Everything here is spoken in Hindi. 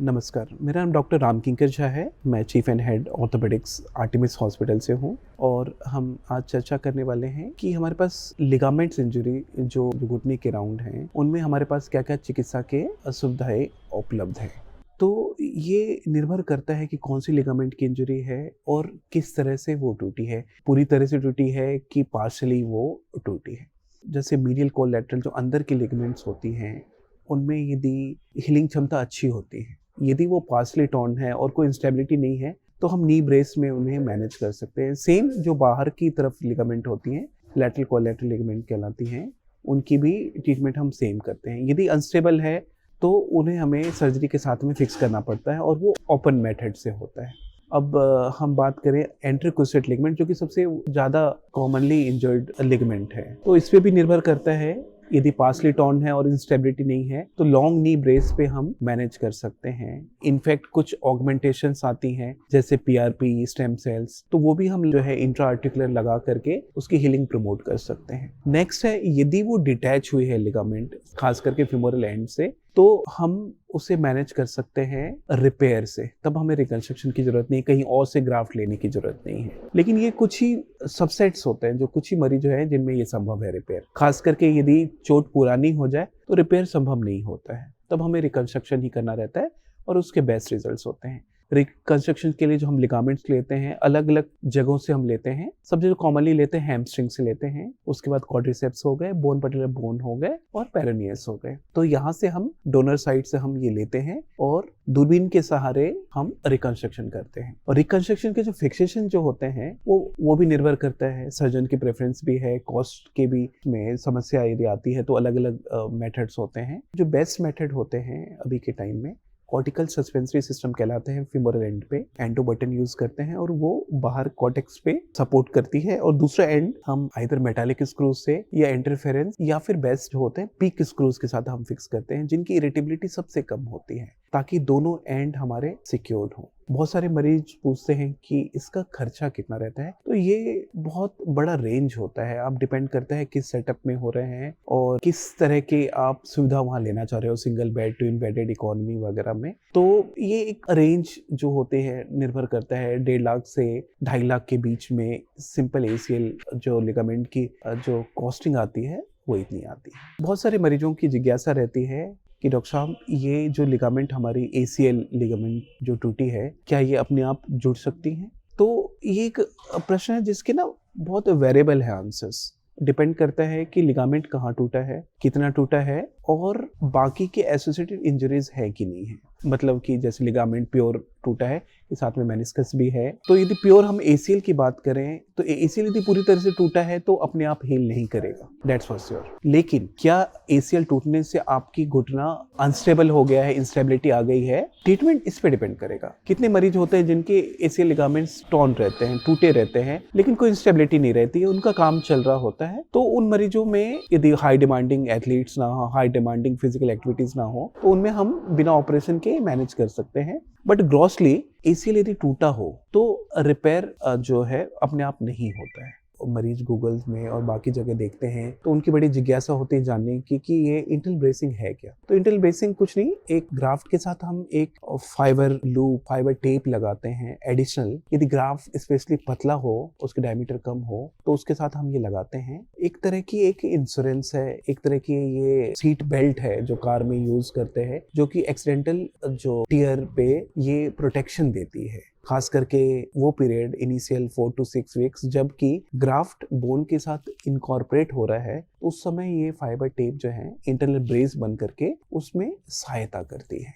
नमस्कार, मेरा नाम डॉक्टर रामकिंकर झा है। मैं cheap and head orthopaedics Artemis hospital से हूँ और हम आज चर्चा करने वाले हैं कि हमारे पास लिगामेंट्स इंजरी जो घुटने के राउंड हैं, उनमें हमारे पास क्या-क्या चिकित्सा के सुविधाएं उपलब्ध हैं। तो ये निर्भर करता है कि कौन सी लिगामेंट की इंजरी है और किस तरह से वो टूटी है। पूरी तरह से टूटी है कि पार्शियली वो टूटी है। जैसे मीडियल कोलैटरल जो अंदर की लिगामेंट्स होती हैं, उनमें यदि हीलिंग क्षमता अच्छी होती है, यदि वो पार्शली टॉर्न है और कोई इंस्टेबिलिटी नहीं है, तो हम नी ब्रेस में उन्हें मैनेज कर सकते हैं। सेम जो बाहर की तरफ लिगामेंट होती हैं, लैटरल कोलैटरल लिगामेंट कहलाती हैं, उनकी भी ट्रीटमेंट हम सेम करते हैं। यदि अनस्टेबल है तो उन्हें हमें सर्जरी के साथ में फिक्स करना पड़ता है और वो ओपन मेथड से होता है। अब हम बात करें एंट्रोक्रूसेट लिगामेंट, जो कि सबसे ज़्यादा कॉमनली इंजर्ड लिगामेंट है, तो इस पे भी निर्भर करता है। यदि पार्शली टॉर्न है और इंस्टेबिलिटी नहीं है तो लॉन्ग नी ब्रेस पे हम मैनेज कर सकते हैं। इनफैक्ट कुछ ऑगमेंटेशंस आती हैं जैसे पीआरपी, स्टेम सेल्स, तो वो भी हम जो है इंट्रा आर्टिकुलर लगा करके उसकी हीलिंग प्रमोट कर सकते हैं। नेक्स्ट है, यदि वो डिटैच हुई है लिगामेंट खास करके फेमोरल एंड से, तो हम उसे मैनेज कर सकते हैं रिपेयर से। तब हमें रिकंस्ट्रक्शन की जरूरत नहीं, कहीं और से ग्राफ्ट लेने की जरूरत नहीं है। लेकिन ये कुछ ही सबसेट्स होते हैं, जो कुछ ही मरीज है जिनमें ये संभव है रिपेयर। खास करके यदि चोट पुरानी हो जाए तो रिपेयर संभव नहीं होता है, तब हमें रिकंस्ट्रक्शन ही करना रहता है और उसके बेस्ट रिजल्ट्स होते हैं। रिकंस्ट्रक्शन के लिए जो हम लिगामेंट्स लेते हैं, अलग अलग जगहों से हम लेते हैं। सबसे जो कॉमनली लेते हैं हैमस्ट्रिंग से लेते हैं, उसके बाद क्वाड्रिसेप्स हो गए, बोन पटेलर बोन हो गए और पेरोनियस हो गए। तो यहाँ से हम डोनर साइड से हम ये लेते हैं और दूरबीन के सहारे हम रिकंस्ट्रक्शन करते हैं। और रिकंस्ट्रक्शन के जो फिक्सेशन जो होते हैं वो भी निर्भर करता है, सर्जन की प्रेफरेंस भी है, कॉस्ट के भी में समस्या यदि आती है तो अलग अलग मेथड्स होते हैं। जो बेस्ट मेथड होते हैं अभी के टाइम में कॉर्टिकल सस्पेंसरी सिस्टम कहलाते हैं। फेमोरल एंड पे एंडो बटन यूज करते हैं और वो बाहर कॉर्टेक्स पे सपोर्ट करती है और दूसरा एंड हम आइदर मेटालिक स्क्रूज से या इंटरफेरेंस या फिर बेस्ट होते हैं पिक स्क्रूज के साथ हम फिक्स करते हैं, जिनकी इरिटेबिलिटी सबसे कम होती है, ताकि दोनों एंड हमारे सिक्योर्ड हों। बहुत सारे मरीज पूछते हैं कि इसका खर्चा कितना रहता है, तो ये बहुत बड़ा रेंज होता है। आप डिपेंड करता है किस सेटअप में हो रहे हैं और किस तरह के आप सुविधा वहाँ लेना चाह रहे हो, single bed, twin bedded, economy वगैरह में। तो ये एक रेंज जो होते हैं निर्भर करता है 1.5 लाख से 2.5 लाख के बीच में। सिंपल एसीएल जो लिगामेंट की जो कॉस्टिंग आती है वो इतनी आती है। बहुत सारे मरीजों की जिज्ञासा रहती है कि डॉक्टर साहब, ये जो लिगामेंट हमारी एसीएल लिगामेंट जो टूटी है, क्या ये अपने आप जुड़ सकती हैं? तो ये एक प्रश्न है जिसके ना बहुत वेरिएबल है आंसर्स। डिपेंड करता है कि लिगामेंट कहाँ टूटा है, कितना टूटा है और बाकी के एसोसिएटेड इंजरीज है कि नहीं है। मतलब कि जैसे लिगामेंट प्योर टूटा है, साथ में मेनिस्कस भी है, तो यदि प्योर हम एसीएल की बात करें तो एसीएल यदि पूरी तरह से टूटा है तो अपने आप हील नहीं करेगा, दैट्स फॉर श्योर। लेकिन क्या एसीएल टूटने से आपकी घुटना अनस्टेबल हो गया है, इंस्टेबिलिटी आ गई है? ट्रीटमेंट इस पे डिपेंड करेगा। कितने मरीज होते हैं जिनके एसीएल लिगामेंट्स टॉर्न रहते हैं, टूटे रहते हैं, लेकिन कोई इंस्टेबिलिटी नहीं रहती है, उनका काम चल रहा होता है। तो उन मरीजों में यदि हाई डिमांडिंग एथलीट्स ना हो, हाई डिमांडिंग फिजिकल एक्टिविटीज ना हो, तो उनमें हम बिना ऑपरेशन के मैनेज कर सकते हैं। बट ग्रॉसली एसीएल यदि टूटा हो तो रिपेयर जो है अपने आप नहीं होता है। मरीज गूगल में और बाकी जगह देखते हैं तो उनकी बड़ी जिज्ञासा होती है जानने की कि ये इंटरनल ब्रेसिंग है क्या। तो इंटरनल ब्रेसिंग कुछ नहीं, एक ग्राफ्ट के साथ हम एक फाइबर लूप, फाइबर टेप लगाते हैं एडिशनल। यदि ग्राफ्ट स्पेशली पतला हो, उसके डायमीटर कम हो, तो उसके साथ हम ये लगाते हैं। एक तरह की एक इंश्योरेंस है, एक तरह की ये सीट बेल्ट है जो कार में यूज करते हैं, जो कि एक्सीडेंटल जो टियर पे ये प्रोटेक्शन देती है। खास करके वो पीरियड इनिशियल 4 to 6 वीक्स जबकि ग्राफ्ट बोन के साथ इनकॉर्पोरेट हो रहा है, उस समय ये फाइबर टेप जो है इंटरनल ब्रेस बन करके उसमें सहायता करती है।